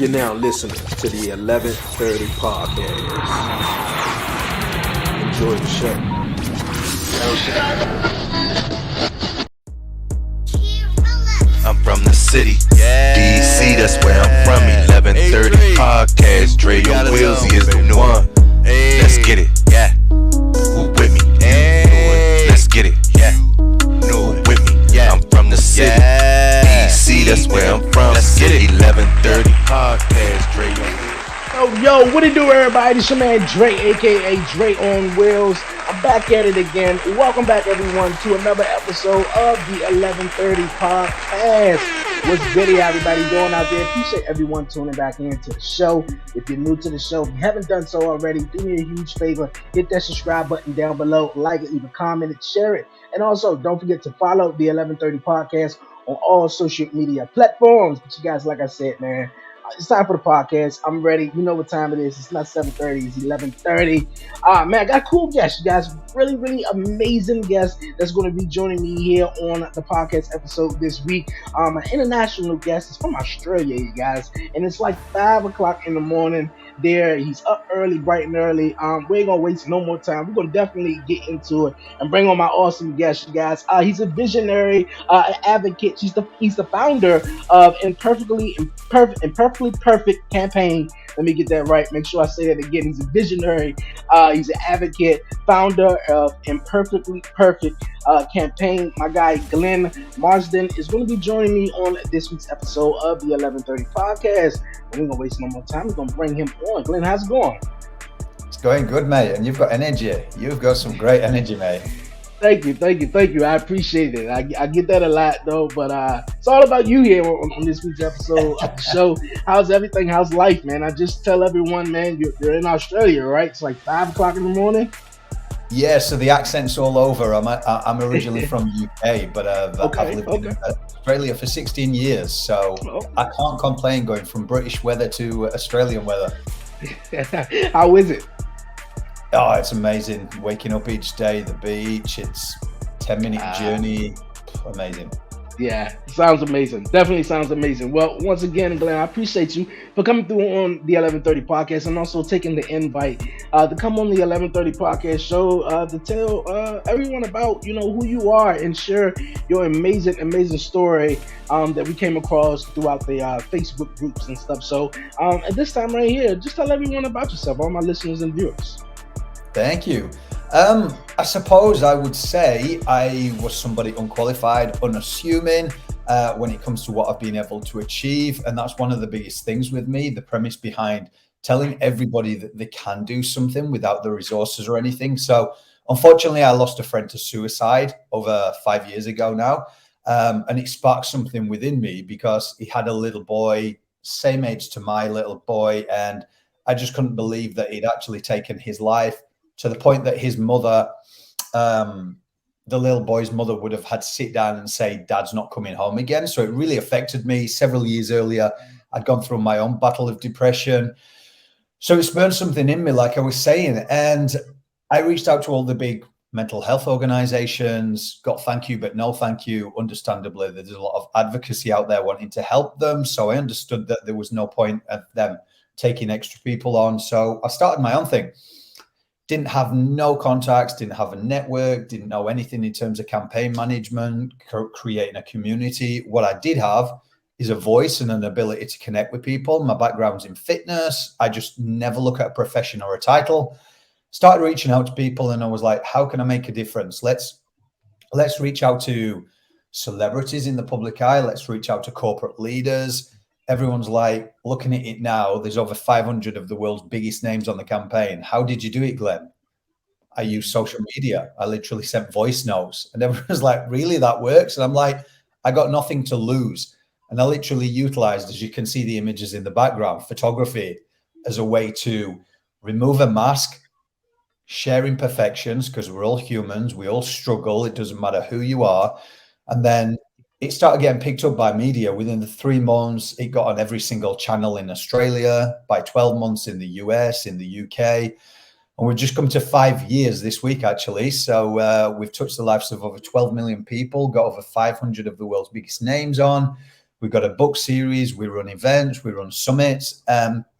You're now listening to the 1130 podcast. Enjoy the show. I'm from the city, DC, that's where I'm from. 1130 podcast, Dre on wheels, he is the one. Let's get it, yeah. Who with me? Let's get it, yeah. Who with me? I'm from the city, DC, that's where I'm from. Let's get it. 1130 podcast, Dre on wheels. Yo, what it do, everybody? It's your man Dre, aka Dre on Wheels. I'm back at it again. Welcome back, everyone, to another episode of the 1130 podcast. What's good, everybody doing out there? Appreciate everyone tuning back into the show. If you're new to the show, if you haven't done so already, do me a huge favor. Hit that subscribe button down below, like it, leave a comment, and share it. And also, don't forget to follow the 1130 podcast on all social media platforms. But you guys, like I said, man, it's time for the podcast. I'm ready. You know what time it is. It's not 7:30. It's 11:30. Man, I got cool guests. You guys, really, really amazing guest that's going to be joining me here on the podcast episode this week. An international guest is from Australia, you guys. And it's like 5 o'clock in the morning there. He's up early, bright and early. We ain't going to waste no more time. We're going to definitely get into it and bring on my awesome guest, you guys. He's a visionary, an advocate. He's the founder of Imperfectly Perfect campaign. Let me get that right. Make sure I say that again. He's a visionary. He's an advocate, founder of Imperfectly Perfect campaign. My guy Glen Marsden is going to be joining me on this week's episode of the 1130 podcast. We ain't gonna waste no more time. We're gonna bring him on. Glen, how's it going? It's going good, mate. And you've got energy. You've got some great energy, mate. Thank you. I appreciate it. I get that a lot, though. But it's all about you here on this week's episode of the show. How's everything? How's life, man? I just tell everyone, man, you're in Australia, right? It's like 5 o'clock in the morning. Yeah, so the accent's all over. I'm originally from the UK, but I've lived in Australia for 16 years. So I can't complain going from British weather to Australian weather. How is it? Oh, it's amazing. Waking up each day, the beach, it's a 10-minute journey. Amazing. Yeah, sounds amazing. Definitely sounds amazing. Well, once again, Glen, I appreciate you for coming through on the 1130 podcast and also taking the invite to come on the 1130 podcast show to tell everyone about, who you are and share your amazing story that we came across throughout the Facebook groups and stuff. So at this time right here, just tell everyone about yourself, all my listeners and viewers. Thank you. I suppose I would say I was somebody unqualified, unassuming when it comes to what I've been able to achieve. And that's one of the biggest things with me, the premise behind telling everybody that they can do something without the resources or anything. So unfortunately, I lost a friend to suicide over 5 years ago now. And it sparked something within me because he had a little boy, same age to my little boy. And I just couldn't believe that he'd actually taken his life, to the point that his mother, the little boy's mother, would have had to sit down and say, "Dad's not coming home again." So it really affected me. Several years earlier, I'd gone through my own battle of depression. So it spurred something in me, like I was saying. And I reached out to all the big mental health organizations, got thank you, but no thank you. Understandably, there's a lot of advocacy out there wanting to help them. So I understood that there was no point of them taking extra people on. So I started my own thing. Didn't have no contacts, didn't have a network, didn't know anything in terms of campaign management, creating a community. What I did have is a voice and an ability to connect with people. My background's in fitness. I just never look at a profession or a title. Started reaching out to people and I was like, how can I make a difference? Let's reach out to celebrities in the public eye. Let's reach out to corporate leaders. Everyone's like, looking at it now, there's over 500 of the world's biggest names on the campaign. How did you do it, Glen? I use social media. I literally sent voice notes. And everyone's like, really, that works? And I'm like, I got nothing to lose. And I literally utilized, as you can see the images in the background, photography as a way to remove a mask, share imperfections, because we're all humans. We all struggle. It doesn't matter who you are. And then it started getting picked up by media. Within the 3 months, it got on every single channel in Australia, by 12 months in the US, in the UK. And we've just come to 5 years this week, actually. So we've touched the lives of over 12 million people, got over 500 of the world's biggest names on. We've got a book series. We run events. We run summits.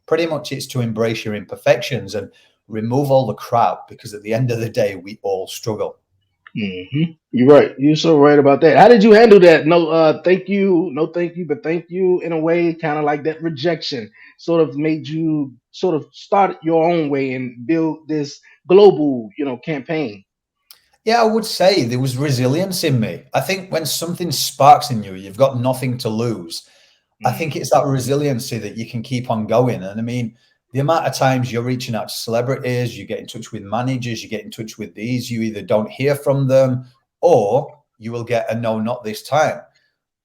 Pretty much it's to embrace your imperfections and remove all the crap, because at the end of the day, we all struggle. You're right. You're so right about that. How did you handle that? No, thank you. No, thank you, but thank you in a way, kind of like that rejection sort of made you sort of start your own way and build this global, campaign. Yeah, I would say there was resilience in me. I think when something sparks in you, you've got nothing to lose. I think it's that resiliency that you can keep on going. And I mean, the amount of times you're reaching out to celebrities, you get in touch with managers, you get in touch with these, you either don't hear from them or you will get a no, not this time.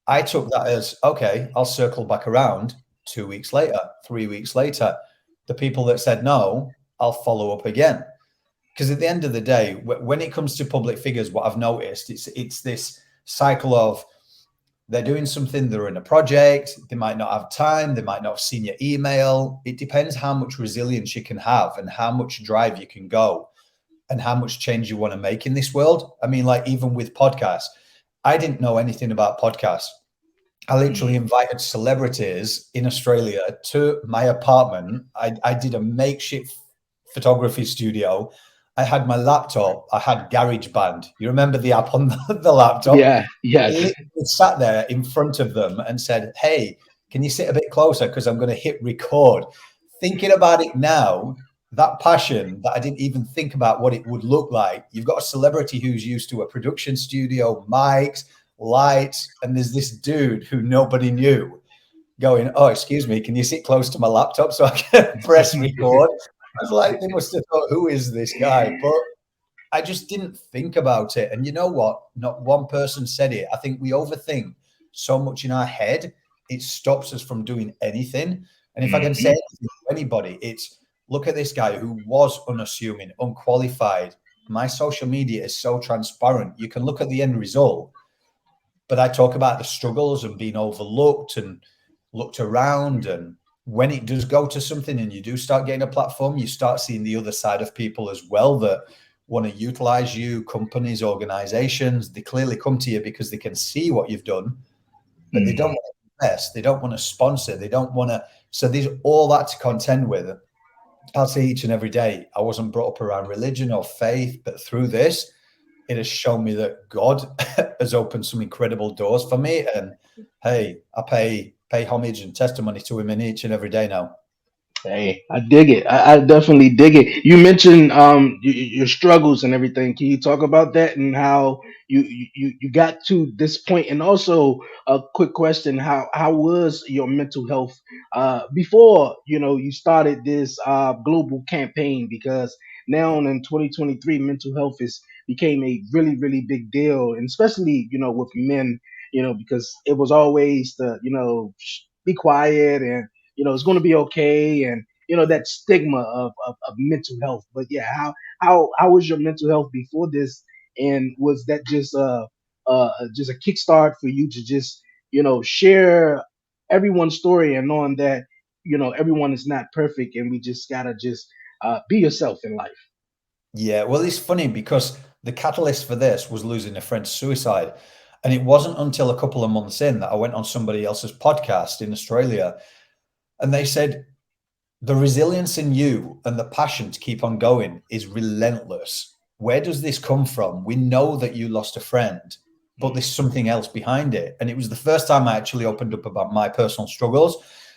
I took that as, okay, I'll circle back around 2 weeks later, 3 weeks later. The people that said no, I'll follow up again. Because at the end of the day, when it comes to public figures, what I've noticed, it's this cycle of they're doing something, they're in a project, they might not have time, they might not have seen your email. It depends how much resilience you can have and how much drive you can go and how much change you want to make in this world. I mean, like even with podcasts, I didn't know anything about podcasts. I literally invited celebrities in Australia to my apartment. I did a makeshift photography studio. I had my laptop. I had GarageBand. You remember the app on the laptop? Yeah, I yes. literally sat there in front of them and said, "Hey, can you sit a bit closer? Because I'm going to hit record." Thinking about it now, that passion that I didn't even think about what it would look like. You've got a celebrity who's used to a production studio, mics, lights, and there's this dude who nobody knew going, "Oh, excuse me, can you sit close to my laptop so I can press record?" I was like, they must have thought, who is this guy? But I just didn't think about it. And you know what? Not one person said it. I think we overthink so much in our head, it stops us from doing anything. And if I can say Mhm. anything to anybody, it's look at this guy who was unassuming, unqualified. My social media is so transparent. You can look at the end result, but I talk about the struggles and being overlooked and looked around. And when it does go to something and you do start getting a platform, you start seeing the other side of people as well that want to utilize you, companies, organizations. They clearly come to you because they can see what you've done, but they don't Mhm. want to invest. They don't want to sponsor. They don't want to. So there's all that to contend with. I'll say each and every day, I wasn't brought up around religion or faith, but through this, it has shown me that God has opened some incredible doors for me. And hey, I pay homage and testimony to him in each and every day now. Hey, I dig it. I definitely dig it. You mentioned your struggles and everything. Can you talk about that and how you got to this point? And also a quick question: how was your mental health before you started this global campaign? Because now in 2023, mental health is became a really big deal, and especially with men. Because it was always the be quiet and it's going to be okay, and that stigma of mental health. But yeah, how was your mental health before this, and was that just a kickstart for you to just share everyone's story, and knowing that everyone is not perfect, and we just gotta just be yourself in life. Yeah, well, it's funny because the catalyst for this was losing a friend to suicide. And it wasn't until a couple of months in that I went on somebody else's podcast in Australia and they said, the resilience in you and the passion to keep on going is relentless. Where does this come from? We know that you lost a friend, but there's something else behind it. And it was the first time I actually opened up about my personal struggles.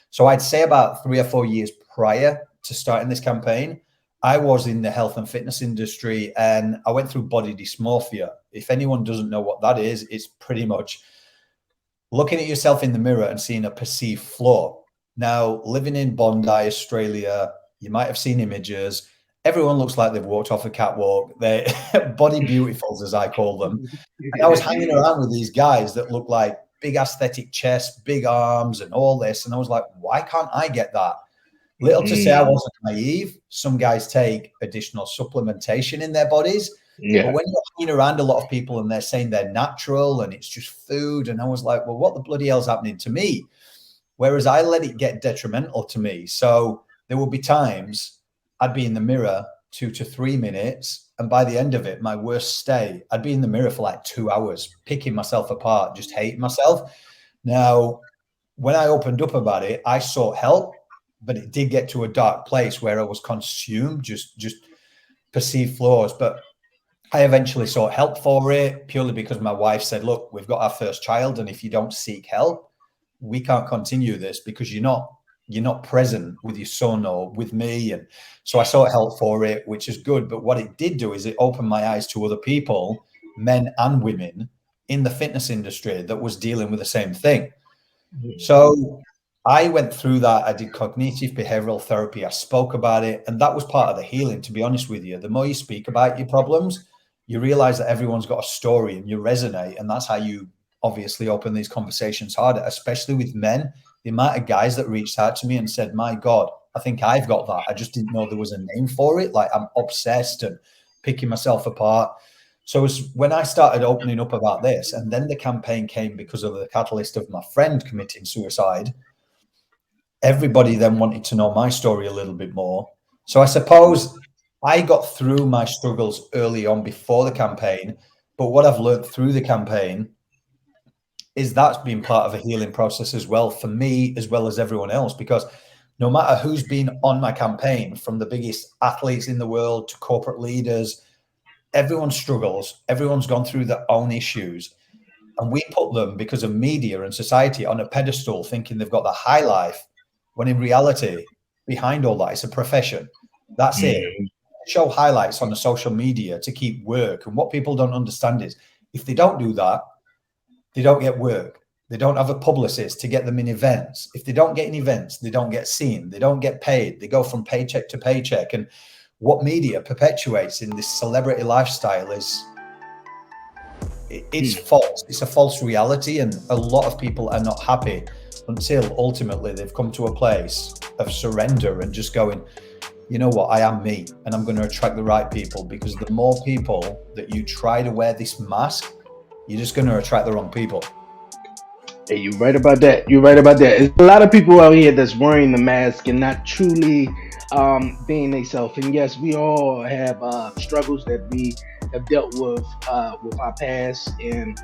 So I'd say about 3 or 4 years prior to starting this campaign, I was in the health and fitness industry and I went through body dysmorphia. If anyone doesn't know what that is, it's pretty much looking at yourself in the mirror and seeing a perceived flaw. Now, living in Bondi, Australia, you might have seen images. Everyone looks like they've walked off a catwalk. They're body beautifuls, as I call them. And I was hanging around with these guys that look like big aesthetic chests, big arms, and all this. And I was like, why can't I get that? Little to say I Mm, wasn't naive. Some guys take additional supplementation in their bodies. But yeah. when you're hanging around a lot of people and they're saying they're natural and it's just food, and I was like, well, what the bloody hell's happening to me? Whereas I let it get detrimental to me. So there would be times I'd be in the mirror 2 to 3 minutes. And by the end of it, my worst stay, I'd be in the mirror for like 2 hours, picking myself apart, just hating myself. Now, when I opened up about it, I sought help, but it did get to a dark place where I was consumed, just perceived flaws. But I eventually sought help for it purely because my wife said, look, we've got our first child, and if you don't seek help, we can't continue this because you're not present with your son or with me. And so I sought help for it, which is good. But what it did do is it opened my eyes to other people, men and women in the fitness industry that was dealing with the same thing. So I went through that. I did cognitive behavioral therapy. I spoke about it. And that was part of the healing, to be honest with you. The more you speak about your problems, you realize that everyone's got a story and you resonate. And that's how you obviously open these conversations harder, especially with men. The amount of guys that reached out to me and said, my God, I think I've got that. I just didn't know there was a name for it. Like, I'm obsessed and picking myself apart. So it was when I started opening up about this, and then the campaign came because of the catalyst of my friend committing suicide. Everybody then wanted to know my story a little bit more. So I suppose I got through my struggles early on before the campaign, but what I've learned through the campaign is that's been part of a healing process as well for me, as well as everyone else, because no matter who's been on my campaign, from the biggest athletes in the world to corporate leaders, everyone struggles. Everyone's gone through their own issues. And we put them, because of media and society, on a pedestal, thinking they've got the high life, when in reality, behind all that, it's a profession. That's it. Show highlights on the social media to keep work. And what people don't understand is if they don't do that, they don't get work. They don't have a publicist to get them in events. If they don't get in events, they don't get seen. They don't get paid. They go from paycheck to paycheck. And what media perpetuates in this celebrity lifestyle is it's false. It's a false reality. And a lot of people are not happy until ultimately they've come to a place of surrender and just going, you know what, I am me, and I'm going to attract the right people. Because the more people that you try to wear this mask, you're just going to attract the wrong people. Hey, you're right about that. You're right about that. There's a lot of people out here that's wearing the mask and not truly being themselves. And yes, we all have struggles that we have dealt with our past. And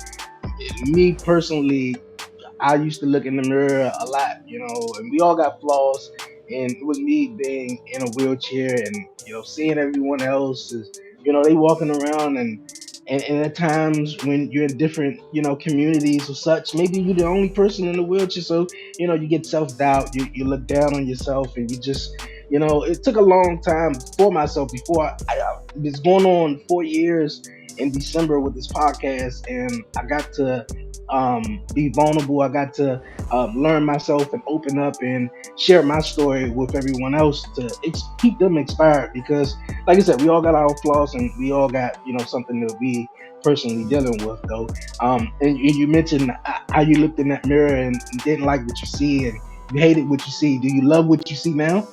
me personally, I used to look in the mirror a lot, and we all got flaws. And it was me being in a wheelchair and, seeing everyone else is, they walking around and at times when you're in different, communities or such, maybe you're the only person in the wheelchair. So, you get self-doubt, you look down on yourself, and you just, it took a long time for myself before I it's going on 4 years in December with this podcast, and I got to be vulnerable. I got to learn myself and open up and share my story with everyone else to keep them inspired. Because, like I said, we all got our flaws and we all got something that we personally dealing with, though. And you mentioned how you looked in that mirror and didn't like what you see, and you hated what you see. Do you love what you see now?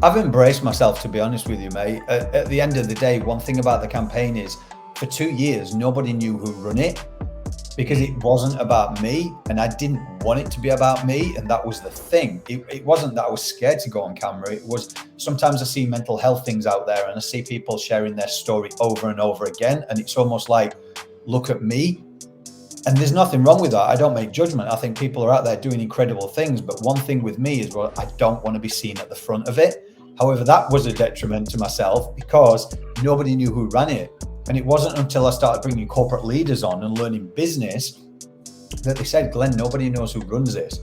I've embraced myself, to be honest with you, mate. At the end of the day, one thing about the campaign is for 2 years, nobody knew who run it, because it wasn't about me, and I didn't want it to be about me. And that was the thing. It wasn't that I was scared to go on camera. It was, sometimes I see mental health things out there and I see people sharing their story over and over again. And it's almost like, look at me. And there's nothing wrong with that. I don't make judgment. I think people are out there doing incredible things. But one thing with me is, well, I don't want to be seen at the front of it. However, that was a detriment to myself because nobody knew who ran it. And it wasn't until I started bringing corporate leaders on and learning business that they said, Glenn, nobody knows who runs this.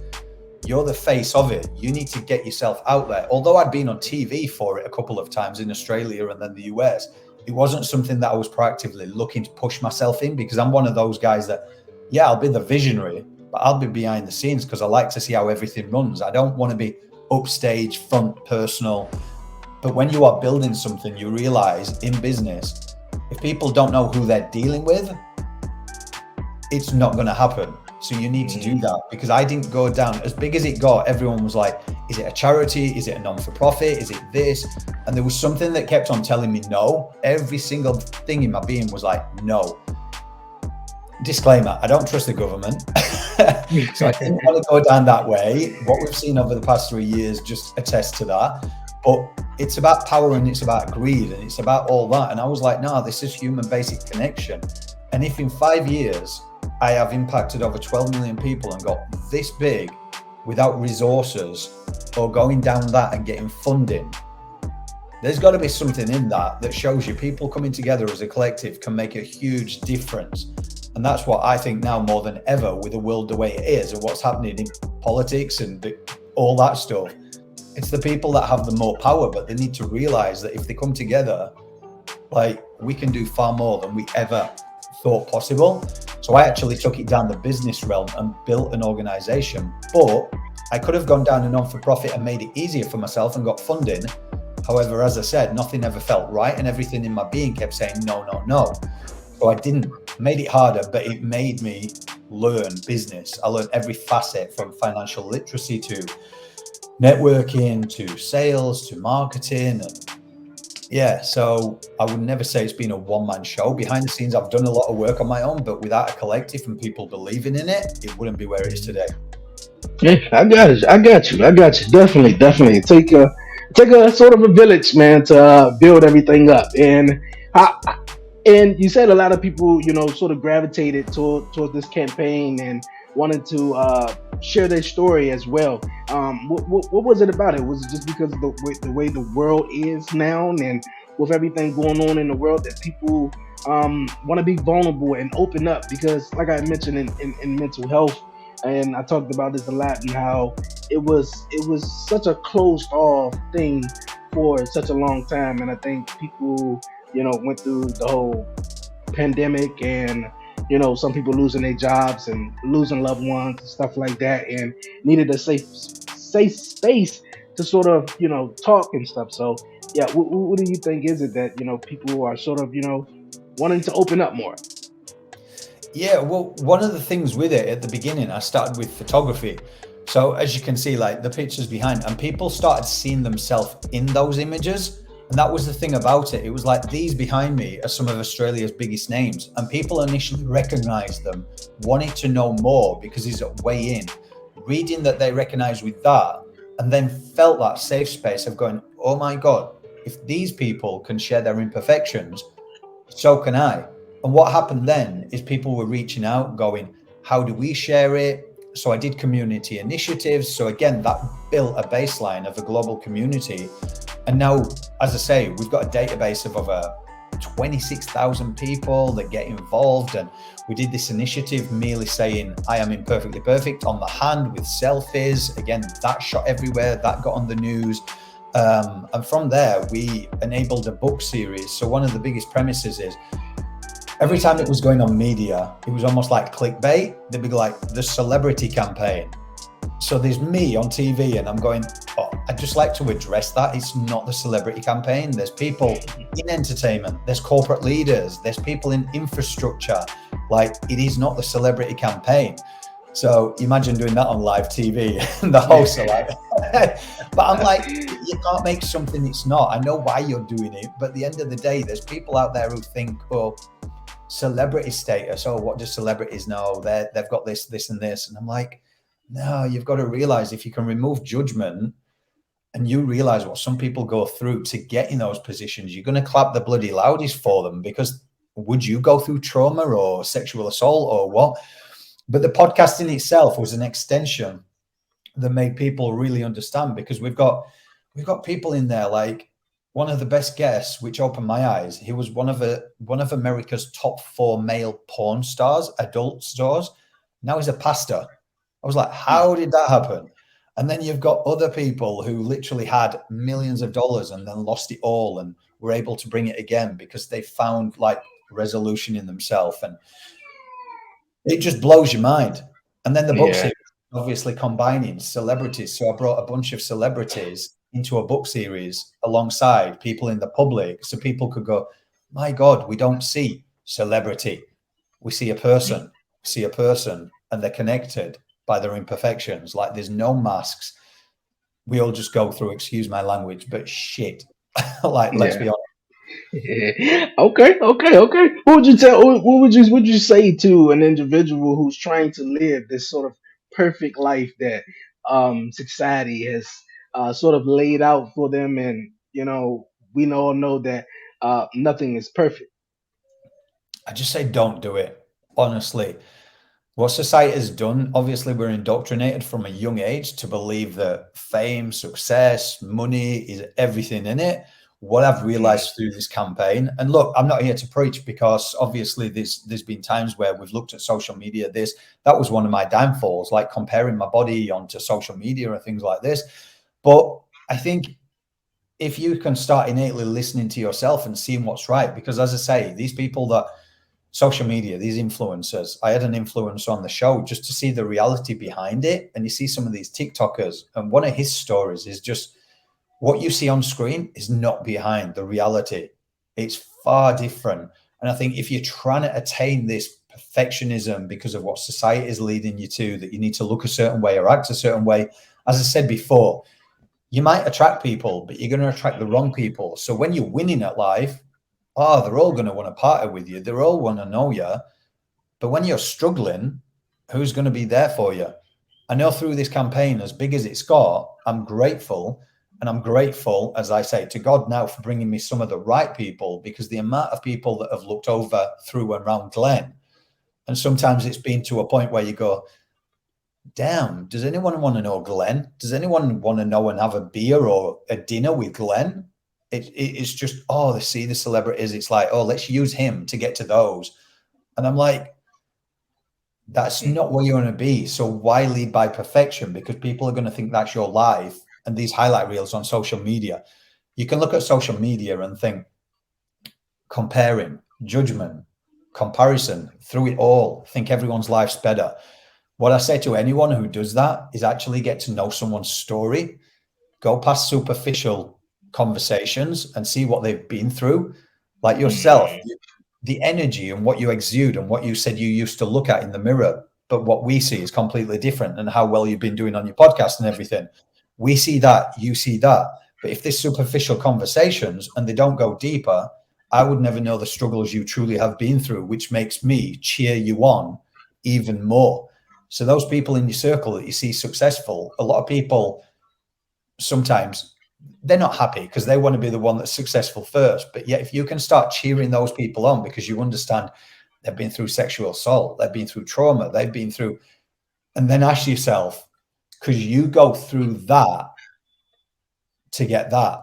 You're the face of it. You need to get yourself out there. Although I'd been on TV for it a couple of times in Australia and then the US, it wasn't something that I was proactively looking to push myself in, because I'm one of those guys that, yeah, I'll be the visionary, but I'll be behind the scenes because I like to see how everything runs. I don't want to be upstage, front, personal. But when you are building something, you realize in business, if people don't know who they're dealing with, it's not going to happen. So you need to do that, because I didn't go down as big as it got. Everyone was like, is it a charity? Is it a non-for-profit? Is it this? And there was something that kept on telling me no. Every single thing in my being was like, no. Disclaimer, I don't trust the government. So I didn't want to go down that way. What we've seen over the past 3 years just attests to that. But it's about power and it's about greed and it's about all that. And I was like, no, this is human basic connection. And if in 5 years I have impacted over 12 million people and got this big without resources or going down that and getting funding, there's got to be something in that that shows you people coming together as a collective can make a huge difference. And that's what I think now more than ever, with the world the way it is and what's happening in politics and all that stuff. It's the people that have the more power, but they need to realize that if they come together, like, we can do far more than we ever thought possible. So I actually took it down the business realm and built an organization, but I could have gone down a non-for-profit and made it easier for myself and got funding. However, as I said, nothing ever felt right, and everything in my being kept saying no, no, no. So I didn't. Made it harder, but it made me learn business. I learned every facet, from financial literacy to networking to sales to marketing. And yeah, so I would never say it's been a one-man show. Behind the scenes, I've done a lot of work on my own, but without a collective and people believing in it, it wouldn't be where it is today. Yeah, I got it. I got you. I got you. Definitely, definitely. Take a sort of a village, man, to build everything up. And you said a lot of people, sort of gravitated toward this campaign and wanted to share their story as well. What was it about it? Was it just because of the way the world is now, and with everything going on in the world, that people want to be vulnerable and open up? Because, like I mentioned in mental health, and I talked about this a lot, and how it was such a closed off thing for such a long time, and I think people went through the whole pandemic, and some people losing their jobs and losing loved ones and stuff like that, and needed a safe space to sort of talk and stuff. So yeah, what do you think is it that people are sort of wanting to open up more? Yeah, well, one of the things with it at the beginning, I started with photography. So as you can see, like the pictures behind, and people started seeing themselves in those images. And that was the thing about it. It was like, these behind me are some of Australia's biggest names. And people initially recognized them, wanted to know more because he's at way in. Reading that they recognized with that, and then felt that safe space of going, oh my God, if these people can share their imperfections, so can I. And what happened then is people were reaching out, going, how do we share it? So I did community initiatives. So again, that built a baseline of a global community. And now, as I say, we've got a database of over 26,000 people that get involved. And we did this initiative merely saying, I am imperfectly perfect, on the hand with selfies. Again, that shot everywhere, that got on the news. And from there, we enabled a book series. So one of the biggest premises is, every time it was going on media, it was almost like clickbait. They'd be like, the celebrity campaign. So there's me on TV and I'm going, oh, I'd just like to address that. It's not the celebrity campaign. There's people in entertainment, there's corporate leaders, there's people in infrastructure. Like, it is not the celebrity campaign. So imagine doing that on live TV and the hosts are like, but I'm like, you can't make something it's not. I know why you're doing it, but at the end of the day, there's people out there who think, oh, celebrity status. Oh, what do celebrities know? They've got this, this, and this. And I'm like, no, you've got to realize, if you can remove judgment and you realize what some people go through to get in those positions, you're going to clap the bloody loudest for them, because would you go through trauma or sexual assault or what? But the podcast in itself was an extension that made people really understand, because we've got people in there, like one of the best guests, which opened my eyes. He was one of America's top 4 male porn stars, adult stars. Now he's a pastor. I was like, how did that happen? And then you've got other people who literally had millions of dollars and then lost it all and were able to bring it again because they found like resolution in themselves. And it just blows your mind. And then the book Yeah, series, obviously combining celebrities. So I brought a bunch of celebrities into a book series alongside people in the public, so people could go, my God, we don't see celebrity. We see a person, and they're connected by their imperfections. Like, there's no masks. We all just go through, excuse my language, but shit. Like, let's yeah. be honest. Okay, okay, okay. What would you say to an individual who's trying to live this sort of perfect life that society has sort of laid out for them, and we all know that nothing is perfect. I just say don't do it. Honestly, what society has done, obviously, we're indoctrinated from a young age to believe that fame, success, money is everything in it. What I've Mm, realized through this campaign, and look, I'm not here to preach because obviously there's been times where we've looked at social media. This that was one of my downfalls, like comparing my body onto social media and things like this. But I think if you can start innately listening to yourself and seeing what's right, because as I say, these people that social media, these influencers. I had an influencer on the show just to see the reality behind it. And you see some of these TikTokers, and one of his stories is just what you see on screen is not behind the reality. It's far different. And I think if you're trying to attain this perfectionism because of what society is leading you to, that you need to look a certain way or act a certain way, as I said before, you might attract people, but you're going to attract the wrong people. So when you're winning at life, oh, they're all going to want to party with you. They're all want to know you. But when you're struggling, who's going to be there for you? I know through this campaign, as big as it's got, I'm grateful. And I'm grateful, as I say, to God now for bringing me some of the right people, because the amount of people that have looked over through and around Glen, and sometimes it's been to a point where you go, damn, does anyone want to know Glen? Does anyone want to know and have a beer or a dinner with Glen? It's just, oh, they see the celebrities. It's like, oh, let's use him to get to those. And I'm like, that's mm, not where you want to be. So why lead by perfection? Because people are going to think that's your life. And these highlight reels on social media, you can look at social media and think comparing, judgment, comparison through it all, think everyone's life's better. What I say to anyone who does that is actually get to know someone's story, go past superficial conversations and see what they've been through. Like yourself, mm, the energy and what you exude and what you said you used to look at in the mirror, but what we see is completely different, and how well you've been doing on your podcast and everything. We see that, you see that. But if there's superficial conversations and they don't go deeper, I would never know the struggles you truly have been through, which makes me cheer you on even more. So those people in your circle that you see successful, a lot of people sometimes they're not happy because they want to be the one that's successful first. But yet, if you can start cheering those people on because you understand they've been through sexual assault, they've been through trauma, they've been through, and then ask yourself, because you go through that to get that.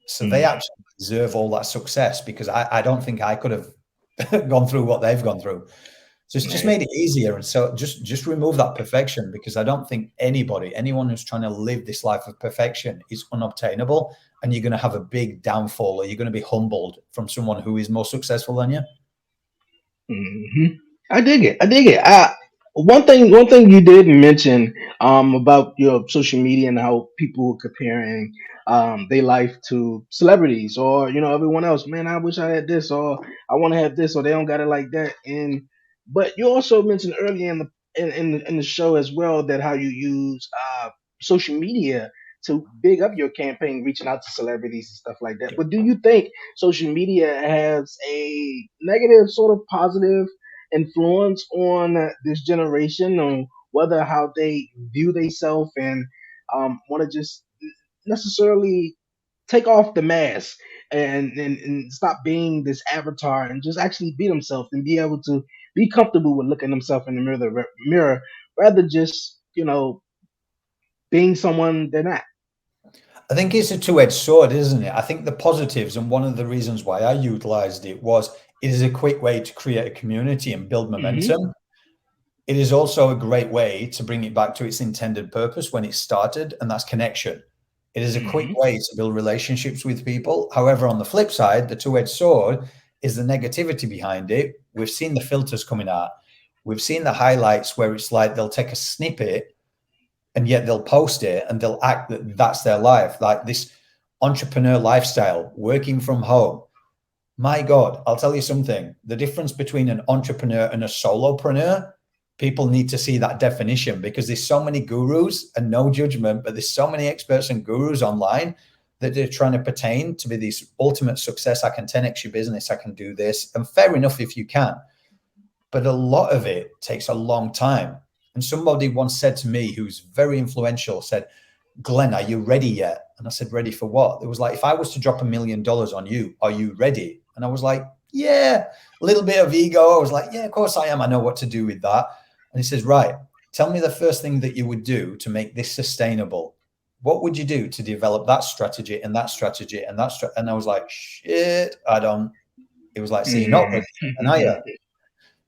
So they mm. actually deserve all that success, because I don't think I could have gone through what they've gone through. So it's just Right. made it easier. And so just remove that perfection, because I don't think anyone who's trying to live this life of perfection is unobtainable. And you're going to have a big downfall, or you're going to be humbled from someone who is more successful than you. Hmm. I dig it. I dig it. One thing you did mention about your social media and how people were comparing their life to celebrities or everyone else. Man, I wish I had this, or I want to have this, or they don't got it like that. And but you also mentioned earlier in the show as well that how you use social media to big up your campaign, reaching out to celebrities and stuff like that. But do you think social media has a negative sort of positive influence on this generation on whether how they view themselves and want to just necessarily take off the mask and stop being this avatar and just actually be themselves and be able to be comfortable with looking themselves in the mirror rather just being someone they're not. I think it's a two-edged sword, isn't it? I think the positives, and one of the reasons why I utilized it was it is a quick way to create a community and build Hmm. momentum. It is also a great way to bring it back to its intended purpose when it started, and that's connection. It is a quick Hmm. way to build relationships with people. However, on the flip side, the two-edged sword is the negativity behind it. We've seen the filters coming out. We've seen the highlights where it's like they'll take a snippet and yet they'll post it and they'll act that that's their life. Like this entrepreneur lifestyle, working from home. My God, I'll tell you something. The difference between an entrepreneur and a solopreneur, people need to see that definition, because there's so many gurus, and no judgment, but there's so many experts and gurus online that they're trying to pertain to be this ultimate success. I can 10x your business. I can do this. And fair enough if you can. But a lot of it takes a long time. And somebody once said to me, who's very influential, said, Glen, are you ready yet? And I said, ready for what? It was like, if I was to drop $1 million on you, are you ready? And I was like, Yeah, a little bit of ego. I was like, yeah, of course I am. I know what to do with that. And he says, right, tell me the first thing that you would do to make this sustainable. What would you do to develop that strategy and that strategy and that and I was like, shit, I don't. It was like, so you're not Mm. ready, and I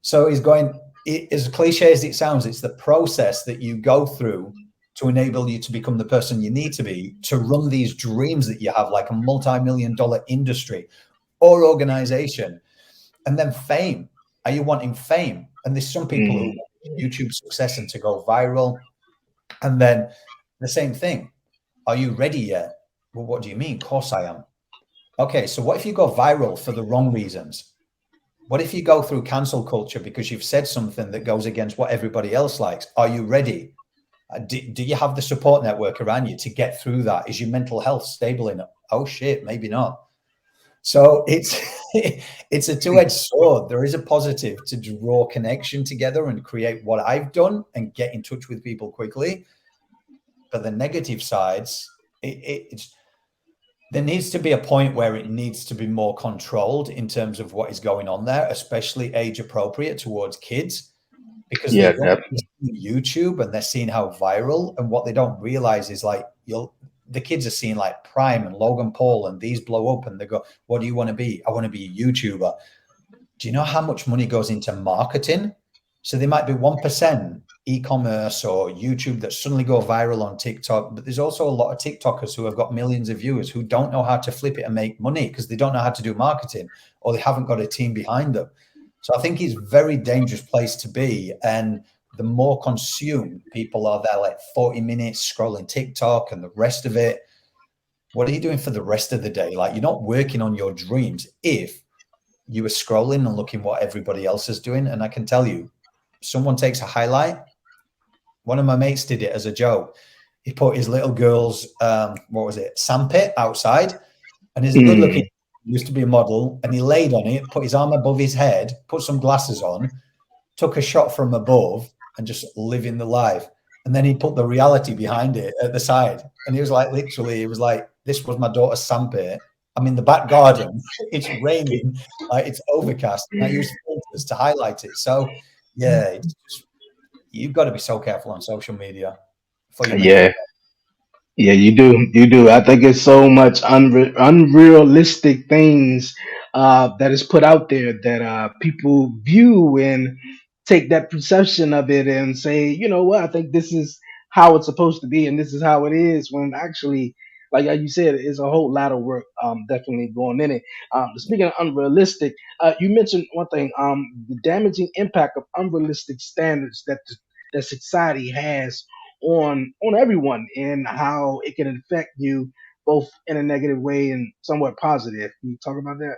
So he's going, as cliche as it sounds, it's the process that you go through to enable you to become the person you need to be to run these dreams that you have, like a multi-million dollar industry or organization. And then fame. Are you wanting fame? And there's some people who Mm. want YouTube success and to go viral. And then the same thing. Are you ready yet? Well, what do you mean? Of course I am. Okay, so what if you go viral for the wrong reasons? What if you go through cancel culture because you've said something that goes against what everybody else likes? Are you ready? Do you have the support network around you to get through that? Is your mental health stable enough? Oh shit, maybe not. So it's it's a two-edged sword. There is a positive to draw connection together and create what I've done and get in touch with people quickly. But the negative sides, it's there needs to be a point where it needs to be more controlled in terms of what is going on there, especially age appropriate towards kids, because Yeah, they're going definitely. to see YouTube and they're seeing how viral, and what they don't realize is like the kids are seeing like Prime and Logan Paul and these blow up and they go, what do you want to be? I want to be a YouTuber. Do you know how much money goes into marketing? So they might be 1% e-commerce or YouTube that suddenly go viral on TikTok, but there's also a lot of TikTokers who have got millions of viewers who don't know how to flip it and make money because they don't know how to do marketing or they haven't got a team behind them. So I think it's a very dangerous place to be. And the more consumed people are there, like 40 minutes scrolling TikTok and the rest of it, what are you doing for the rest of the day? Like, you're not working on your dreams if you were scrolling and looking what everybody else is doing. And I can tell you, someone takes a highlight. One of my mates did it as a joke. He put his little girl's what was it, sandpit outside, and he's a good looking, Mm. used to be a model, and he laid on it, put his arm above his head, put some glasses on, took a shot from above, and just living the life. And then he put the reality behind it at the side, and he was like, literally, he was like, "This was my daughter's sandpit. I'm in the back garden. It's raining, like it's overcast, and I use filters to highlight it." So, yeah, it's just, you've got to be so careful on social media before you make it. Yeah. Yeah, you do. You do. I think it's so much unrealistic things that is put out there that people view and take that perception of it and say, you know what, I think this is how it's supposed to be and this is how it is. When actually, like you said, it's a whole lot of work definitely going in it. Speaking of unrealistic, you mentioned one thing: the damaging impact of unrealistic standards that society has on everyone and how it can affect you both in a negative way and somewhat positive. Can you talk about that?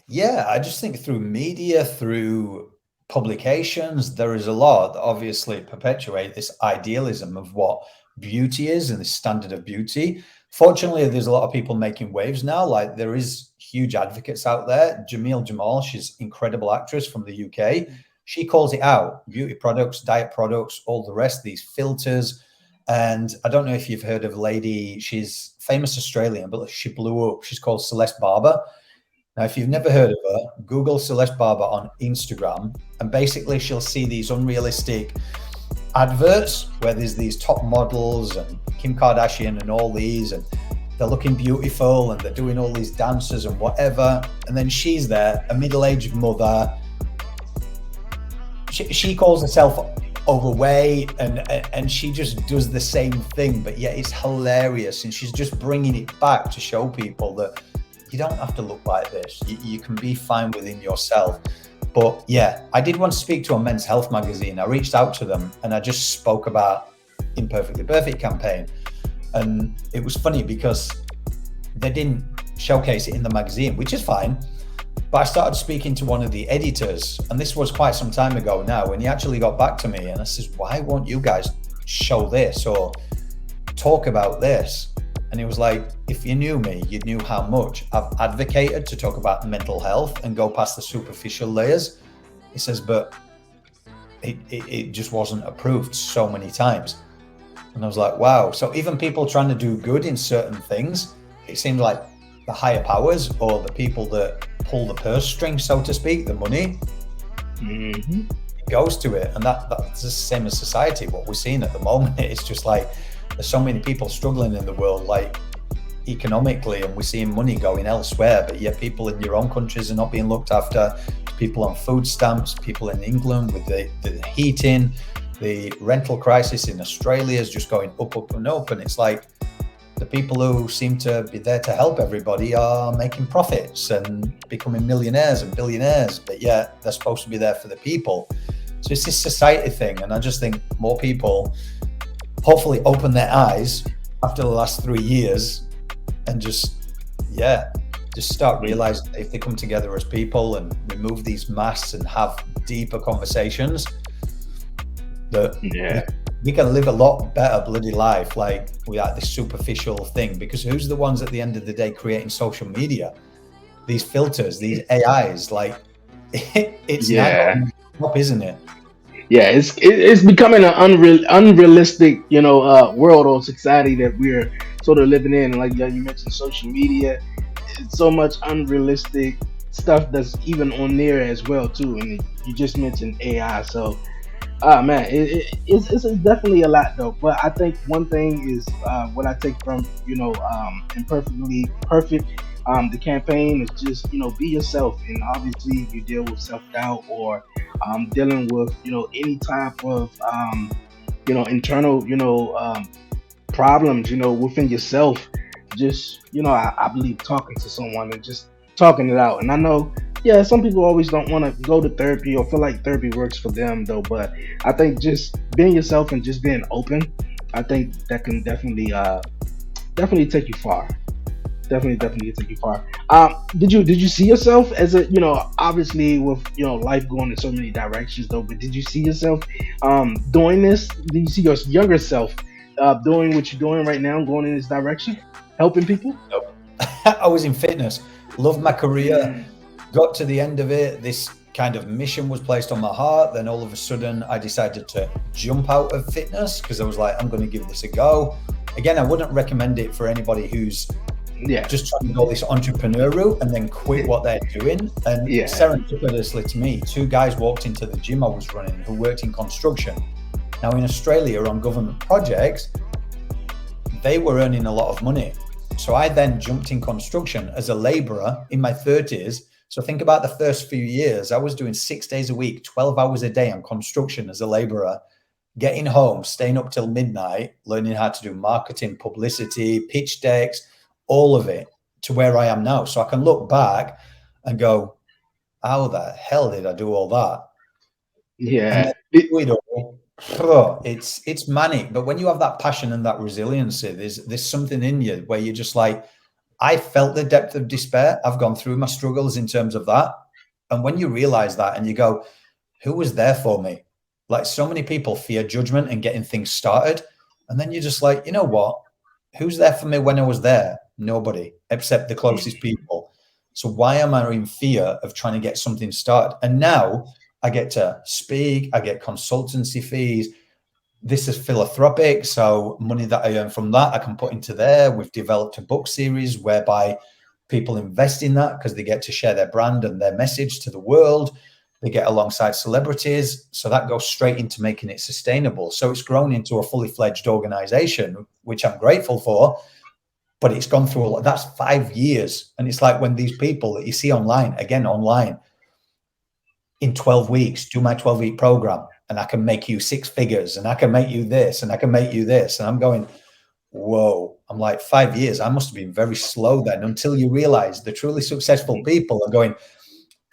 Yeah, I just think through media, through publications, there is a lot that obviously perpetuate this idealism of what beauty is and the standard of beauty. Fortunately, there's a lot of people making waves now. Like, there is huge advocates out there. Jamil Jamal, she's incredible actress from the UK. She calls it out: beauty products, diet products, all the rest, these filters. And I don't know if you've heard of a lady, she's famous Australian, but she blew up. She's called Celeste Barber. Now, if you've never heard of her, Google Celeste Barber on Instagram, and basically she'll see these unrealistic adverts where there's these top models and Kim Kardashian and all these, and they're looking beautiful and they're doing all these dances and whatever. And then she's there, a middle-aged mother. She calls herself overweight, and she just does the same thing, but yet it's hilarious. And she's just bringing it back to show people that you don't have to look like this. You can be fine within yourself. But yeah, I did want to speak to a men's health magazine. I reached out to them and I just spoke about Imperfectly Perfect campaign. And it was funny because they didn't showcase it in the magazine, which is fine. But I started speaking to one of the editors, and this was quite some time ago now, and he actually got back to me and I says, why won't you guys show this or talk about this? And he was like, if you knew me, you knew how much I've advocated to talk about mental health and go past the superficial layers. He says, but it just wasn't approved so many times. And I was like, wow. So even people trying to do good in certain things, it seemed like the higher powers or the people that pull the purse string, so to speak, the money, Hmm. goes to it. And that's the same as society. What we're seeing at the moment, it's just like there's so many people struggling in the world, like economically, and we're seeing money going elsewhere, but yet people in your own countries are not being looked after. People on food stamps, people in England with the heating, the rental crisis in Australia is just going up and up. And it's like the people who seem to be there to help everybody are making profits and becoming millionaires and billionaires, but yet they're supposed to be there for the people. So it's this society thing. And I just think more people hopefully open their eyes after the last 3 years and just start realizing that if they come together as people and remove these masks and have deeper conversations, that Yeah. we can live a lot better bloody life, like without this superficial thing. Because who's the ones at the end of the day creating social media? These filters, these AIs, like it's now Yeah. up, isn't it? Yeah, it's becoming an unrealistic, world or society that we're sort of living in. Like, yeah, you mentioned social media, it's so much unrealistic stuff that's even on there as well too. And you just mentioned AI, so man, it's definitely a lot though. But I think one thing is what I take from imperfectly perfect. The campaign is just be yourself, and obviously if you deal with self doubt or dealing with any type of internal problems within yourself. Just I believe talking to someone and just talking it out. And I know, yeah, some people always don't want to go to therapy or feel like therapy works for them though. But I think just being yourself and just being open, I think that can definitely take you far. Definitely take you far. Did you see yourself as a obviously with life going in so many directions though, but did you see yourself doing this? Did you see your younger self doing what you're doing right now, going in this direction, helping people? I was in fitness, loved my career, got to the end of it. This kind of mission was placed on my heart. Then all of a sudden, I decided to jump out of fitness because I was like, I'm going to give this a go. Again, I wouldn't recommend it for anybody who's Yeah, just trying to go this entrepreneur route and then quit what they're doing. And yeah, serendipitously to me, two guys walked into the gym I was running who worked in construction. Now in Australia on government projects, they were earning a lot of money. So I then jumped in construction as a laborer in my 30s. So think about the first few years. I was doing 6 days a week, 12 hours a day on construction as a laborer, getting home, staying up till midnight, learning how to do marketing, publicity, pitch decks, all of it to where I am now. So I can look back and go, how the hell did I do all that? And yeah. then do it all. It's manic. But when you have that passion and that resiliency, there's something in you where you're just like, I felt the depth of despair. I've gone through my struggles in terms of that. And when you realize that and you go, who was there for me? Like so many people fear judgment and getting things started. And then you're just like, you know what? Who's there for me when I was there? Nobody except the closest people. So why am I in fear of trying to get something started? And now I get to speak, I get consultancy fees. This is philanthropic. So money that I earn from that, I can put into there. We've developed a book series whereby people invest in that because they get to share their brand and their message to the world. They get alongside celebrities. So that goes straight into making it sustainable. So it's grown into a fully fledged organization, which I'm grateful for. But it's gone through a lot. That's 5 years. And it's like when these people that you see online, again, online, in 12 weeks, do my 12-week program, and I can make you six figures, and I can make you this, and I can make you this. And I'm going, whoa. I'm like, 5 years. I must have been very slow then until you realize the truly successful people are going,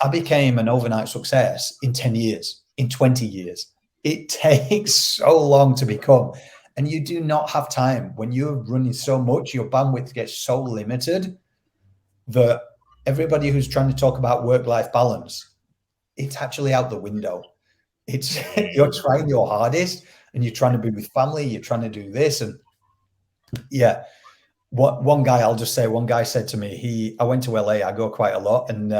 I became an overnight success in 10 years, in 20 years. It takes so long to become. And you do not have time. When you're running so much, your bandwidth gets so limited that everybody who's trying to talk about work-life balance, it's actually out the window. It's you're trying your hardest and you're trying to be with family, you're trying to do this. And yeah, what one guy, I'll just say, one guy said to me, I went to LA, I go quite a lot, and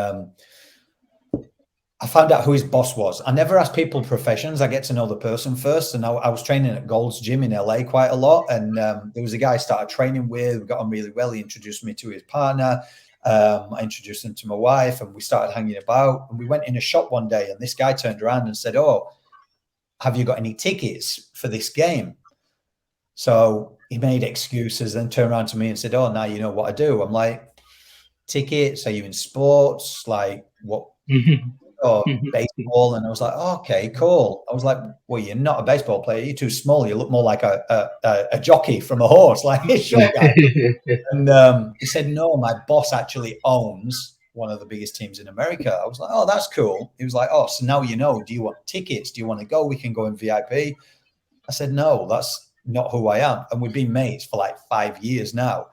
I found out who his boss was. I never ask people professions. I get to know the person first. And I was training at Gold's Gym in LA quite a lot. And there was a guy I started training with. We got on really well. He introduced me to his partner. I introduced him to my wife, and we started hanging about. And we went in a shop one day, and this guy turned around and said, "Oh, have you got any tickets for this game?" So he made excuses, then turned around to me and said, "Oh, now you know what I do." I'm like, "Tickets? Are you in sports? Like what?" Or baseball. And I was like, oh, okay, cool. I was like, well, you're not a baseball player. You're too small. You look more like a jockey from a horse, like a short guy. And he said, no, my boss actually owns one of the biggest teams in America. I was like, oh, that's cool. He was like, oh, so now you know, do you want tickets? Do you want to go? We can go in VIP. I said, no, that's not who I am. And we've been mates for like 5 years now.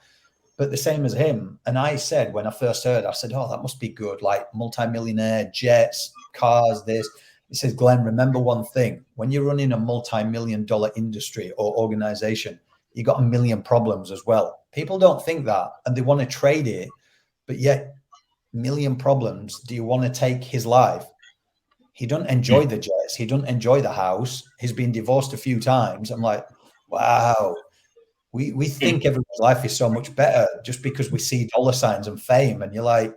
But the same as him. And I said, when I first heard, I said, oh, that must be good. Like multimillionaire, jets, cars, this. He says, Glenn, remember one thing. When you're running a multi-million-dollar industry or organization, you got a million problems as well. People don't think that, and they want to trade it. But yet, million problems. Do you want to take his life? He doesn't enjoy the jets. He doesn't enjoy the house. He's been divorced a few times. I'm like, wow. We think everyone's life is so much better just because we see dollar signs and fame, and you're like,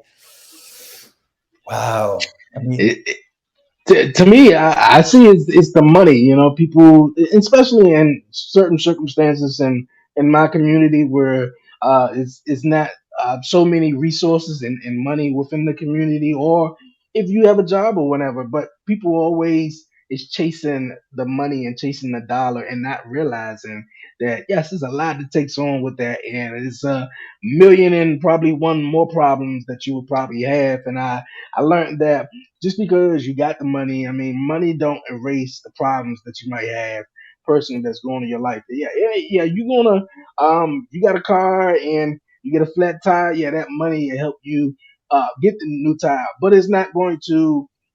wow. I mean, to me, I see it's the money. You know, people, especially in certain circumstances in my community where it's not so many resources and money within the community, or if you have a job or whatever. But people always is chasing the money and chasing the dollar and not realizing that yes, there's a lot that takes on with that, and it's a million and probably one more problems that you would probably have. And I learned that just because you got the money, I mean, money don't erase the problems that you might have personally that's going on in your life. Yeah, you're gonna you got a car and you get a flat tire, yeah, that money will help you get the new tire, but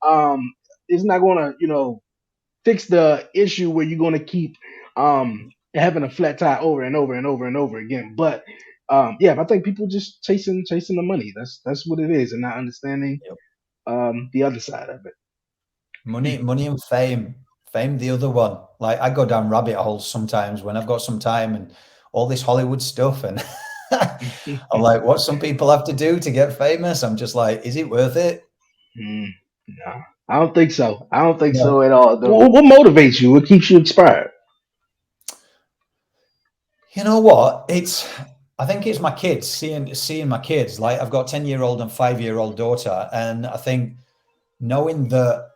um it's not gonna, fix the issue where you're gonna keep having a flat tire over and over and over and over again. But yeah, I think people just chasing the money. That's what it is, and not understanding yep. the other side of it. Money and fame. Fame, the other one. Like I go down rabbit holes sometimes when I've got some time and all this Hollywood stuff, and I'm like, what some people have to do to get famous. I'm just like, is it worth it? No, I don't think so. I don't think No. so at all. What motivates you? What keeps you inspired? You know what? I think it's my kids, seeing my kids. Like I've got 10-year-old and 5-year-old daughter, and I think knowing that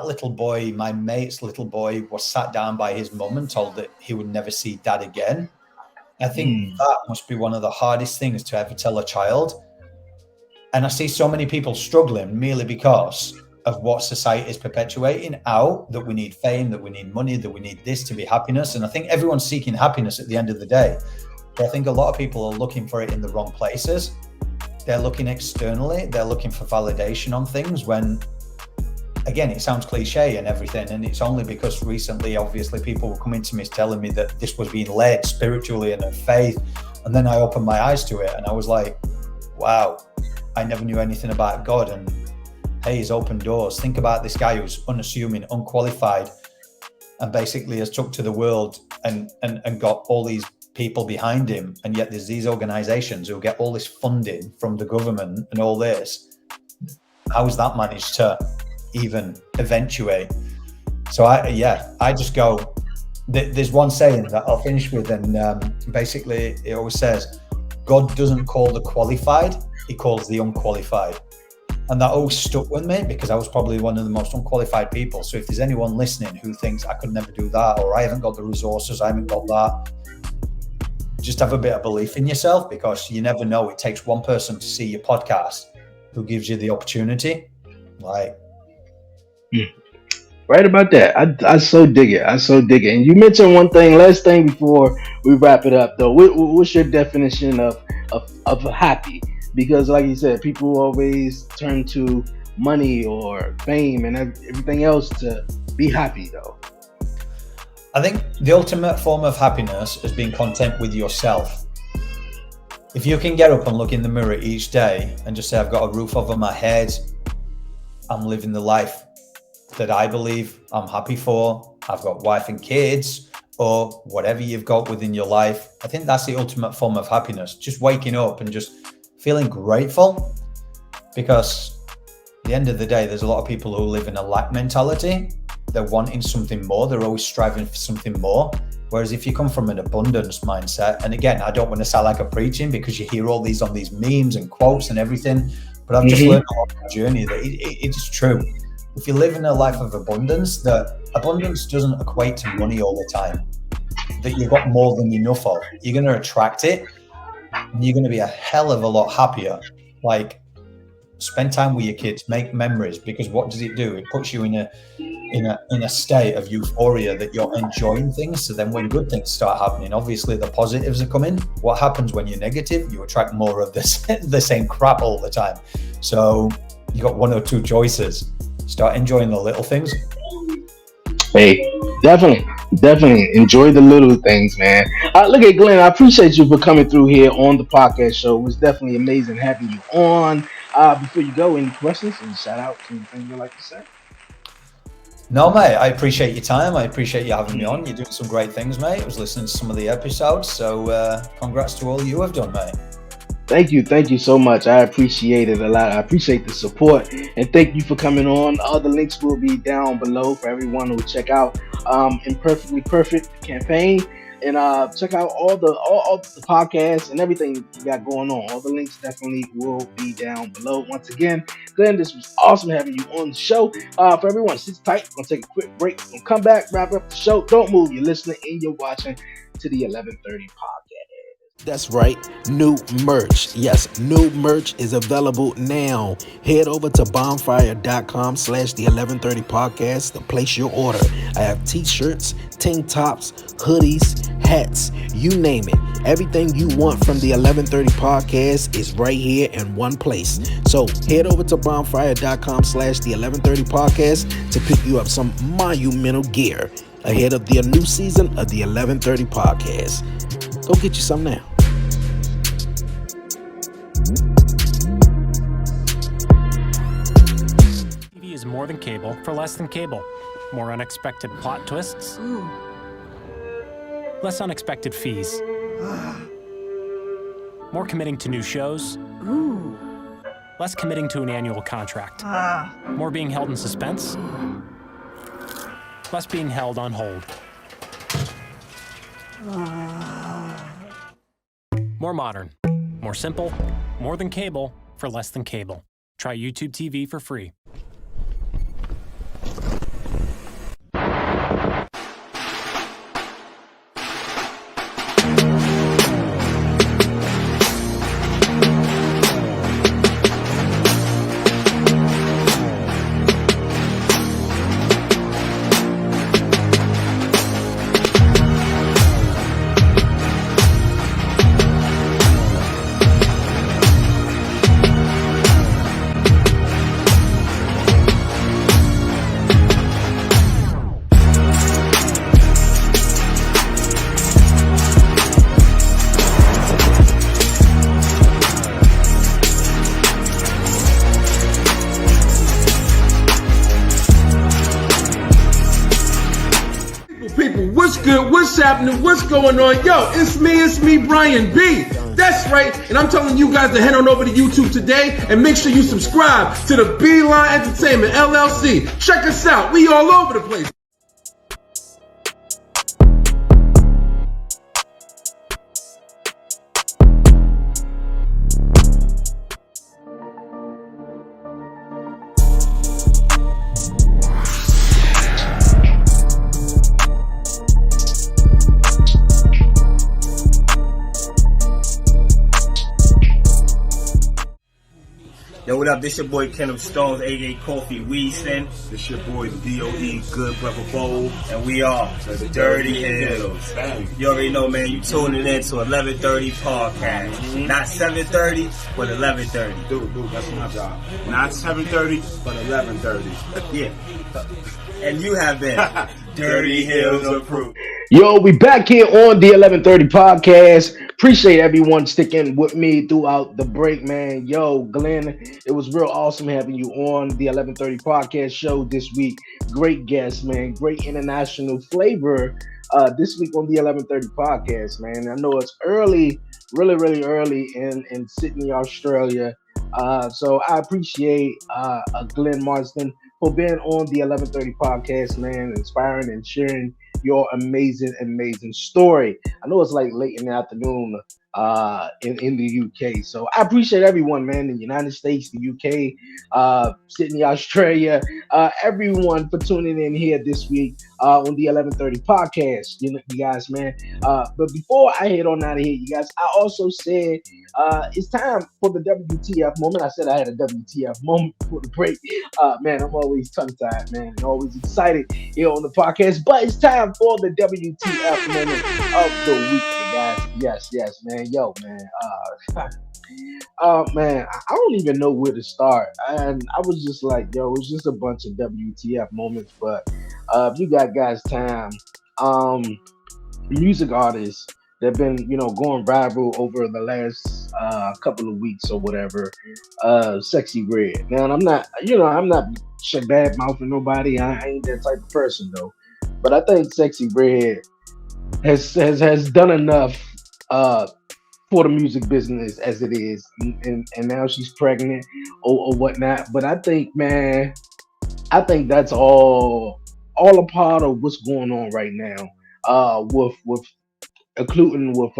little boy, my mate's little boy, was sat down by his mum and told that he would never see dad again. I think that must be one of the hardest things to ever tell a child. And I see so many people struggling merely because of what society is perpetuating out, that we need fame, that we need money, that we need this to be happiness. And I think everyone's seeking happiness at the end of the day. But I think a lot of people are looking for it in the wrong places. They're looking externally, they're looking for validation on things when, again, it sounds cliche and everything, and it's only because recently, obviously, people were coming to me telling me that this was being led spiritually and in faith, and then I opened my eyes to it, and I was like, wow, I never knew anything about God, and hey, he's opened doors. Think about this guy who's unassuming, unqualified, and basically has took to the world and got all these people behind him, and yet there's these organizations who get all this funding from the government and all this. How has that managed to even eventuate? So I just go, there's one saying that I'll finish with, and basically it always says, God doesn't call the qualified, he calls the unqualified. And that always stuck with me because I was probably one of the most unqualified people. So if there's anyone listening who thinks I could never do that, or I haven't got the resources, I haven't got that, just have a bit of belief in yourself, because you never know. It takes one person to see your podcast who gives you the opportunity. Like, Right about that. I so dig it. I so dig it. And you mentioned one thing, last thing before we wrap it up, though. What's your definition of happy? Because, like you said, people always turn to money or fame and everything else to be happy, though. I think the ultimate form of happiness is being content with yourself. If you can get up and look in the mirror each day and just say, I've got a roof over my head, I'm living the life that I believe I'm happy for. I've got wife and kids, or whatever you've got within your life. I think that's the ultimate form of happiness. Just waking up and just feeling grateful, because at the end of the day, there's a lot of people who live in a lack mentality. They're wanting something more. They're always striving for something more. Whereas if you come from an abundance mindset, and again, I don't want to sound like I'm preaching, because you hear all these on these memes and quotes and everything, but I've just learned along the journey that it is true. If you live in a life of abundance, that abundance doesn't equate to money all the time, that you've got more than enough of. You're going to attract it, and you're going to be a hell of a lot happier. Like, spend time with your kids, make memories, because what does it do? It puts you in a state of euphoria that you're enjoying things. So then when good things start happening, obviously the positives are coming. What happens when you're negative? You attract more of this the same crap all the time. So you got one or two choices. Start enjoying the little things. Hey, definitely enjoy the little things, man. Look at Glenn. I appreciate you for coming through here on the podcast show. It was definitely amazing having you on. Before you go, any questions and shout out to anything you'd like to say? No, mate, I appreciate your time. I appreciate you having me on. You're doing some great things, mate. I was listening to some of the episodes, so congrats to all you have done, mate. Thank you so much. I appreciate it a lot. I appreciate the support, and thank you for coming on. All the links will be down below for everyone who will check out Imperfectly Perfect campaign, and check out all the podcasts and everything you got going on. All the links definitely will be down below. Once again, Glenn, this was awesome having you on the show. For everyone, sit tight. We're gonna take a quick break. We'll come back, wrap up the show. Don't move. You're listening and you're watching to the 1130 podcast. That's right, new merch. Yes, new merch is available now. Head over to bonfire.com/the 1130 podcast to place your order. I have t-shirts, tank tops, hoodies, hats, you name it. Everything you want from the 1130 podcast is right here in one place. So head over to bonfire.com/the 1130 podcast to pick you up some monumental gear ahead of the new season of the 1130 podcast. Go get you some now. TV is more than cable for less than cable. More unexpected plot twists. Less unexpected fees. More committing to new shows. Less committing to an annual contract. More being held in suspense. Less being held on hold. More modern, more simple, more than cable for less than cable. Try YouTube TV for free. What's good? What's happening? What's going on? Yo, it's me, Brian B. That's right, and I'm telling you guys to head on over to YouTube today and make sure you subscribe to the Beeline Entertainment LLC. Check us out. We all over the place. Yo, what up? This your boy Kenneth Stones, aka Coffee Weaston. This your boy D.O.E. Good Brother Bowl. And we are the Dirty Hills. You already know, man, you tuning in to 1130 podcast. Not 7:30, but 11:30. Dude, that's my job. Not 7:30, but 11:30. Yeah. And you have been Dirty Hills approved. Yo, we back here on the 11:30 podcast. Appreciate everyone sticking with me throughout the break, man. Yo, Glenn, it was real awesome having you on the 11:30 podcast show this week. Great guest, man. Great international flavor this week on the 11:30 podcast, man. I know it's early, really, really early in Sydney, Australia. So I appreciate Glenn Marsden for being on the 11:30 podcast, man, inspiring and sharing your amazing, amazing story. I know it's like late in the afternoon in the UK. So I appreciate everyone, man, in the United States, the UK, Sydney, Australia, everyone for tuning in here this week on the 11:30 podcast. You guys, man. But before I head on out of here, you guys, I also said it's time for the WTF moment. I said I had a WTF moment for the break. Man, I'm always tongue tied, man, and always excited here on the podcast. But it's time for the WTF moment of the week, you guys. Yes, yes, man. Yo, man. Man, I don't even know where to start. And I was just like, yo, it's just a bunch of WTF moments. But if you got guys time, um, music artists that have been, going viral over the last couple of weeks or whatever. Sexy Red. Now, I'm not bad mouthing nobody. I ain't that type of person though. But I think Sexy Red has done enough for the music business as it is, and now she's pregnant or whatnot. But I think, man, I think that's all a part of what's going on right now. With including with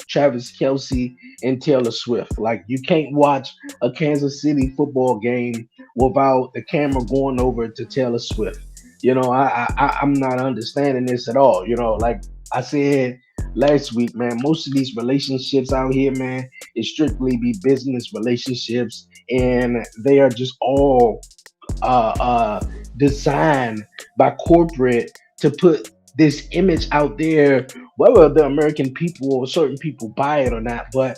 Travis Kelsey and Taylor Swift. Like you can't watch a Kansas City football game without the camera going over to Taylor Swift. I'm not understanding this at all. Like I said last week, man, most of these relationships out here, man, is strictly be business relationships, and they are just all designed by corporate to put this image out there, whether the American people or certain people buy it or not. But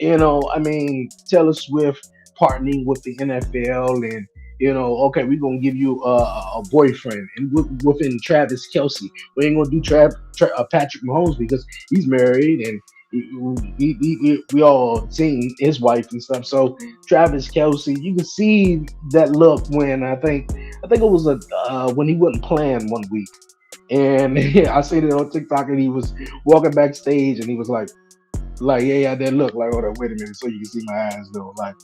I mean, Taylor Swift partnering with the NFL, and okay, we're gonna give you a boyfriend, and within Travis Kelsey, we ain't gonna do Patrick Mahomes because he's married and. We all seen his wife and stuff. So Travis Kelsey, you can see that look when I think it was when he wasn't playing one week, and I seen it on TikTok, and he was walking backstage, and he was like, yeah, that look like, hold up, wait a minute, so you can see my eyes though, like,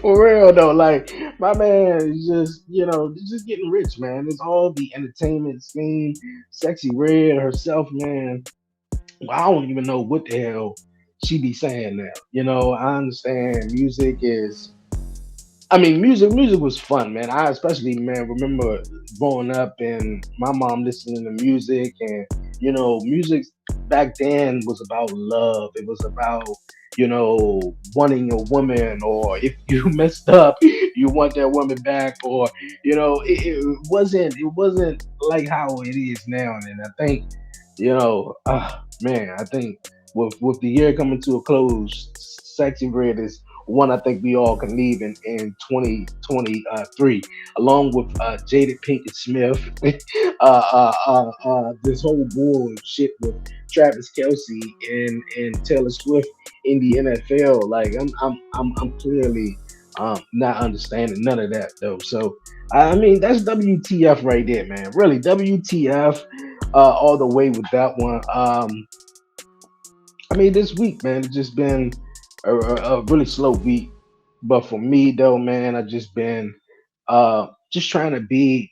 for real though, like my man is just, just getting rich, man. It's all the entertainment scene. Sexy Red herself, man. I don't even know what the hell she be saying now. I understand music is. I mean, music was fun, man. I especially, man, remember growing up and my mom listening to music, and music back then was about love. It was about wanting a woman, or if you messed up, you want that woman back, or it wasn't like how it is now. And I think man, I think with the year coming to a close, Sexy Red is one I think we all can leave in 2023, along with Jaded Pinkett Smith, this whole bullshit with Travis Kelsey and Taylor Swift in the NFL. Like I'm clearly not understanding none of that though. So I mean that's WTF right there, man. Really WTF all the way with that one. I mean, this week, man, it's just been a really slow week. But for me, though, man, I just been just trying to be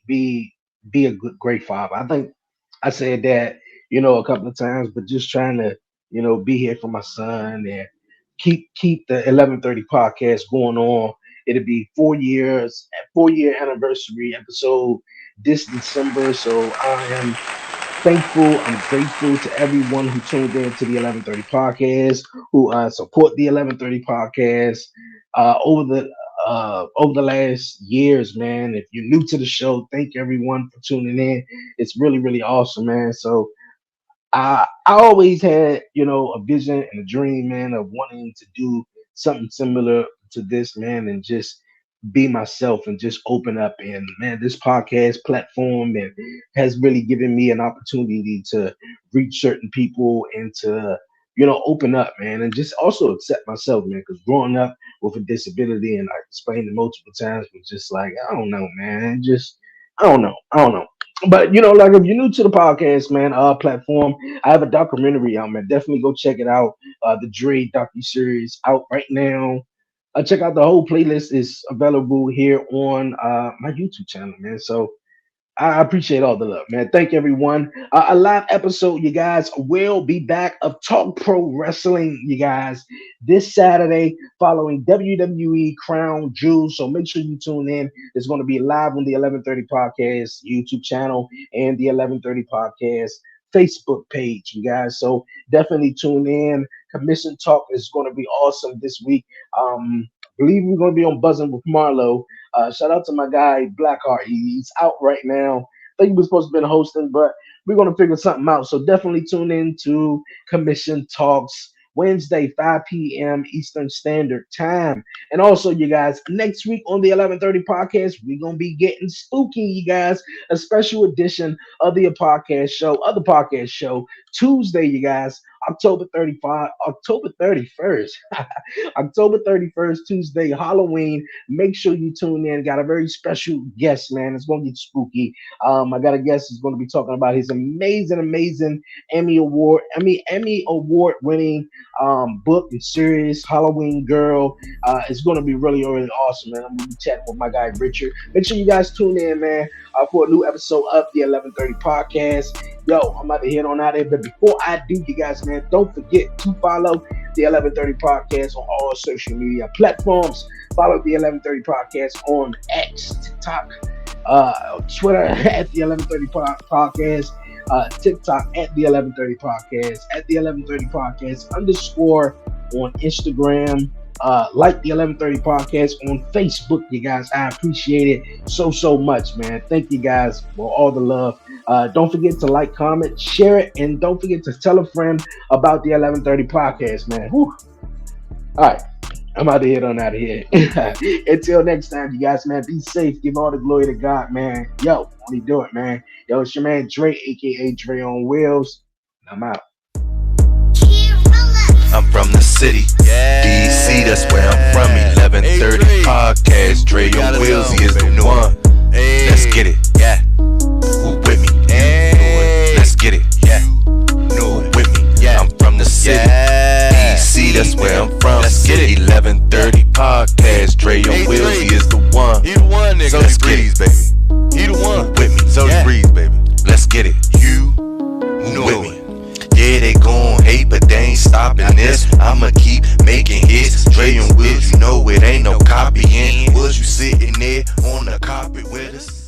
a good, great father. I think I said that, a couple of times, but just trying to, be here for my son and keep the 11:30 podcast going on. It'll be 4 years, 4 year anniversary episode this December. So I am thankful. I'm grateful to everyone who tuned in to the 11:30 podcast, who support the 11:30 podcast over the last years, man. If you're new to the show, thank everyone for tuning in. It's really really awesome, man. So I always had a vision and a dream, man, of wanting to do something similar to this, man, and just be myself and just open up. And man, this podcast platform and has really given me an opportunity to reach certain people and to open up, man, and just also accept myself, man. Because growing up with a disability, and I explained it multiple times, was just like, I don't know, man. Just I don't know. But like if you're new to the podcast, man, platform, I have a documentary out, man. Definitely go check it out. The Dre docu series out right now. Check out the whole playlist is available here on my YouTube channel, man. So I appreciate all the love, man. Thank everyone. A live episode, you guys, will be back of Talk Pro Wrestling, you guys, this Saturday following WWE Crown Jewels. So make sure you tune in. It's going to be live on the 1130 Podcast YouTube channel and the 1130 Podcast Facebook page, you guys. So definitely tune in. Commission Talk is going to be awesome this week. Believe we're going to be on Buzzing with Marlo. Shout out to my guy Blackheart. He's out right now. I think he was supposed to be hosting, but we're gonna figure something out. So definitely tune in to Commission Talks Wednesday, 5 p.m. Eastern Standard Time. And also, you guys, next week on the 1130 podcast, we're gonna be getting spooky, you guys. A special edition of the podcast show, Tuesday, you guys, October 31st. October 31st, Tuesday, Halloween. Make sure you tune in. Got a very special guest, man. It's going to get spooky. I got a guest who's going to be talking about his amazing Emmy Award winning book and series, Halloween Girl. It's going to be really awesome, man. I'm going to be chatting with my guy, Richard. Make sure you guys tune in, man, for a new episode of the 1130 podcast. Yo, I'm about to head on out of there. But before I do, you guys, man, don't forget to follow the 1130 podcast on all social media platforms. Follow the 1130 podcast on X, TikTok, Twitter at the 1130 podcast, TikTok at the 1130 podcast, at the 1130 podcast _ on Instagram. Like the 1130 podcast on Facebook, you guys. I appreciate it so much, man. Thank you guys for all the love. Don't forget to like, comment, share it, and don't forget to tell a friend about the 1130 podcast, man. Whew. All right, I'm out of here on out of here. Until next time, you guys, man, be safe. Give all the glory to God, man. Yo, only do it, man. Yo, it's your man Dre, aka Dre on Wheels. I'm out. I'm from the city, DC, that's where I'm from. 1130 podcast, Dre on Wheels, he is the one. Let's get it, yeah. Who with me? Let's get it, yeah. Who with me? Yeah. I'm from the city, DC, that's where I'm from. Let's get it. 1130 podcast, Dre on Wheels, he is the one. He the one, nigga. So let's get it, baby. He the one with me. So breeze, baby. Let's get it. You with me. Yeah, they gon' hate, but they ain't stopping this. I'ma keep making hits. Dre and Will, you know it ain't no copying. Was you sitting there on the carpet with us?